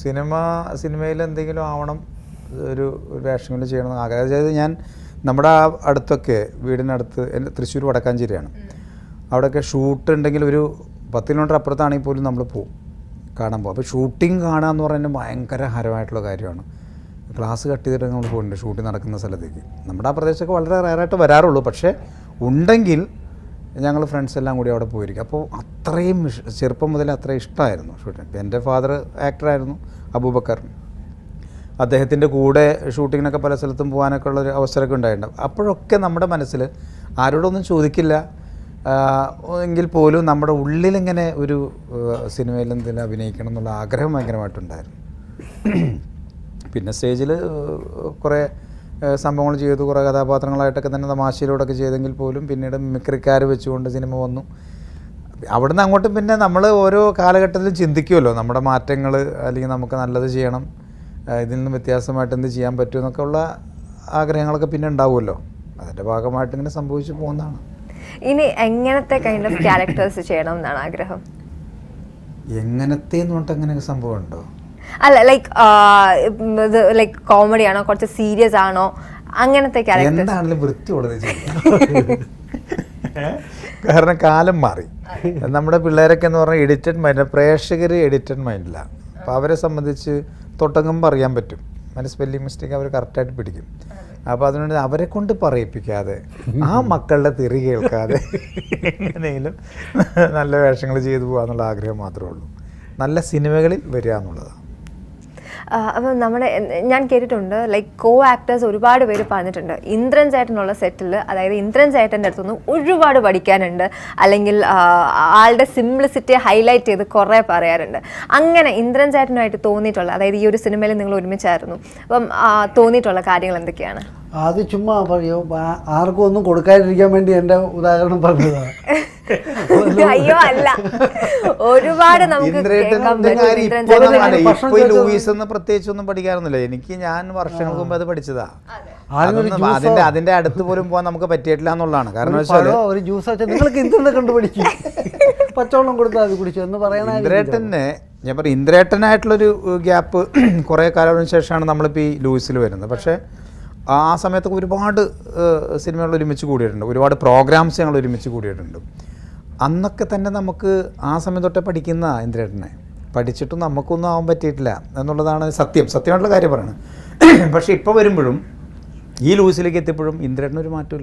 സിനിമയിൽ എന്തെങ്കിലും ആവണം, ഒരു വേഷങ്ങൾ ചെയ്യണം ആഗ്രഹം. അതായത് ഞാൻ നമ്മുടെ അടുത്തൊക്കെ വീടിനടുത്ത് തൃശ്ശൂർ വടക്കാഞ്ചേരിയാണ്, അവിടെയൊക്കെ ഷൂട്ട് ഉണ്ടെങ്കിൽ ഒരു 10 കിലോമീറ്റർ അപ്പുറത്താണെങ്കിൽ പോലും നമ്മൾ പോകും കാണാൻ പോകും. അപ്പോൾ ഷൂട്ടിംഗ് കാണുക എന്ന് പറയുന്നത് ഭയങ്കര ഹരമായിട്ടുള്ള കാര്യമാണ്. ക്ലാസ് കട്ട് ചെയ്തിട്ട് നമ്മൾ പോയിട്ടുണ്ട് ഷൂട്ടിംഗ് നടക്കുന്ന സ്ഥലത്തേക്ക്. നമ്മുടെ ആ പ്രദേശമൊക്കെ വളരെ റയറായിട്ട് വരാറുള്ളൂ, പക്ഷേ ഉണ്ടെങ്കിൽ ഞങ്ങൾ ഫ്രണ്ട്സ് എല്ലാം കൂടി അവിടെ പോയിരിക്കും. അപ്പോൾ അത്രയും ചെറുപ്പം മുതലേ അത്രയും ഇഷ്ടമായിരുന്നു ഷൂട്ടിംഗ്. എൻ്റെ ഫാദർ ആക്ടറായിരുന്നു, അബൂബക്കർ. അദ്ദേഹത്തിൻ്റെ കൂടെ ഷൂട്ടിങ്ങിനൊക്കെ പല സ്ഥലത്തും പോകാനൊക്കെ ഉള്ളൊരു അവസരമൊക്കെ ഉണ്ടായിട്ടുണ്ട്. അപ്പോഴൊക്കെ നമ്മുടെ മനസ്സിൽ ആരോടൊന്നും ചോദിക്കില്ല എങ്കിൽ പോലും നമ്മുടെ ഉള്ളിലിങ്ങനെ ഒരു സിനിമയിൽ എന്തെങ്കിലും അഭിനയിക്കണം എന്നുള്ള ആഗ്രഹം ഭയങ്കരമായിട്ടുണ്ടായിരുന്നു. പിന്നെ സ്റ്റേജിൽ കുറേ സംഭവങ്ങൾ ചെയ്തു, കുറേ കഥാപാത്രങ്ങളായിട്ടൊക്കെ തന്നെ തമാശയിലൂടെയൊക്കെ ചെയ്തെങ്കിൽ പോലും പിന്നീട് മിമിക്രിക്കാർ വെച്ചുകൊണ്ട് സിനിമ വന്നു. അവിടുന്ന് അങ്ങോട്ട് പിന്നെ നമ്മൾ ഓരോ കാലഘട്ടത്തിലും ചിന്തിക്കുമല്ലോ നമ്മുടെ മാറ്റങ്ങൾ, അല്ലെങ്കിൽ നമുക്ക് നല്ലത് ചെയ്യണം, ഇതിൽ നിന്ന് വ്യത്യാസമായിട്ട് എന്ത് ചെയ്യാൻ പറ്റും എന്നൊക്കെ ഉള്ള ആഗ്രഹങ്ങളൊക്കെ പിന്നെ ഉണ്ടാവുമല്ലോ. അതിൻ്റെ ഭാഗമായിട്ട് ഇങ്ങനെ സംഭവിച്ചു പോകുന്നതാണ്. ഇനി എങ്ങനത്തെ കൈൻഡ് ഓഫ് ക്യാരക്ടേഴ്സ് ചെയ്യണം എന്നാണ് ആഗ്രഹം? എങ്ങനത്തെ എന്ന് പറഞ്ഞിട്ട് അങ്ങനെ സംഭവം ഉണ്ടോ? അല്ല, ലൈക്ക് കോമഡി ആണോ, കുറച്ച് സീരിയസ് ആണോ, അങ്ങനത്തെ ക്യാരക്ടർ? എന്താണെങ്കിലും വൃത്തിയുള്ളത് ചെയ്യാം. കാരണം കാലം മാറി. നമ്മുടെ പിള്ളേരൊക്കെ എന്ന് പറഞ്ഞാൽ എഡിറ്റഡ് മൈൻഡ്, പ്രേക്ഷകർ എഡിറ്റഡ് മൈൻഡിലാണ്. അപ്പോൾ അവരെ സംബന്ധിച്ച് തൊട്ടങ്ങുമ്പോൾ അറിയാൻ പറ്റും, അതിൻ്റെ സ്പെല്ലിംഗ് മിസ്റ്റേക്ക് അവർ കറക്റ്റായിട്ട് പിടിക്കും. അപ്പോൾ അതുകൊണ്ട് അവരെ കൊണ്ട് പറയിപ്പിക്കാതെ, ആ മക്കളുടെ തെറി കേൾക്കാതെ എങ്ങനെയെങ്കിലും നല്ല വേഷങ്ങൾ ചെയ്തു പോകാന്നുള്ള ആഗ്രഹം മാത്രമേ ഉള്ളൂ. നല്ല സിനിമകളിൽ വരിക എന്നുള്ളതാണ്. അപ്പം ഞാൻ കേട്ടിട്ടുണ്ട്, ലൈക്ക് കോ ആക്ടേഴ്സ് ഒരുപാട് പേര് പറഞ്ഞിട്ടുണ്ട് ഇന്ദ്രൻ ചേട്ടനുള്ള സെറ്റിൽ, അതായത് ഇന്ദ്രൻ ചേട്ടൻ്റെ അടുത്തുനിന്ന് ഒരുപാട് പഠിക്കാനുണ്ട്, അല്ലെങ്കിൽ ആളുടെ സിംപ്ലിസിറ്റി ഹൈലൈറ്റ് ചെയ്ത് കുറേ പറയാറുണ്ട്. അങ്ങനെ ഇന്ദ്രൻ ചേട്ടനുമായിട്ട് തോന്നിയിട്ടുള്ള, അതായത് ഈ ഒരു സിനിമയിൽ നിങ്ങൾ ഒരുമിച്ചായിരുന്നു, അപ്പം തോന്നിയിട്ടുള്ള കാര്യങ്ങൾ എന്തൊക്കെയാണ്? അത് ചുമ്മാ പറയോ, ആർക്കും ഒന്നും കൊടുക്കാതിരിക്കാൻ വേണ്ടി എൻ്റെ ഉദാഹരണം പറഞ്ഞതാണ്. അയ്യോ അല്ല, ഒരുപാട് നമുക്ക് ലൂയിസ് എന്ന് പ്രത്യേകിച്ച് ഒന്നും പഠിക്കാറൊന്നുമില്ല. ഞാൻ വർഷങ്ങൾക്ക് മുമ്പ് അത് പഠിച്ചതാ. അതിന്റെ അടുത്ത് പോലും പോകാൻ നമുക്ക് പറ്റിയിട്ടില്ല എന്നുള്ളതാണ്. കാരണം ഒരു ജ്യൂസ് നിങ്ങൾക്ക് ഇന്ദ്രനെ കണ്ടുപിടിക്കും, പച്ചവെള്ളം കൊടുത്താൽ അത് കുടിച്ചു എന്ന് പറയണ ഇന്ദ്രേട്ടനെ ഞാൻ പറയും. ഇന്ദ്രേട്ടനായിട്ടുള്ളൊരു ഗ്യാപ്പ് കുറേ കാലത്തിന് ശേഷമാണ് നമ്മളിപ്പോൾ ഈ ലൂയിസിൽ വരുന്നത്. പക്ഷേ ആ സമയത്തൊക്കെ ഒരുപാട് സിനിമകൾ ഒരുമിച്ച് കൂടിയിട്ടുണ്ട്, ഒരുപാട് പ്രോഗ്രാംസ് ഞങ്ങൾ ഒരുമിച്ച് കൂടിയിട്ടുണ്ട്. അന്നൊക്കെ തന്നെ നമുക്ക് ആ സമയം തൊട്ടേ പഠിക്കുന്ന ഇന്ദ്രേട്ടനെ പഠിച്ചിട്ടും നമുക്കൊന്നും ആവാൻ പറ്റിയിട്ടില്ല എന്നുള്ളതാണ് സത്യമായിട്ടുള്ള കാര്യം പറയുന്നത്. പക്ഷേ ഇപ്പോൾ വരുമ്പോഴും ഈ ലൂസിലേക്ക് എത്തിയപ്പോഴും ഇന്ദ്രേട്ടനൊരു മാറ്റമില്ല.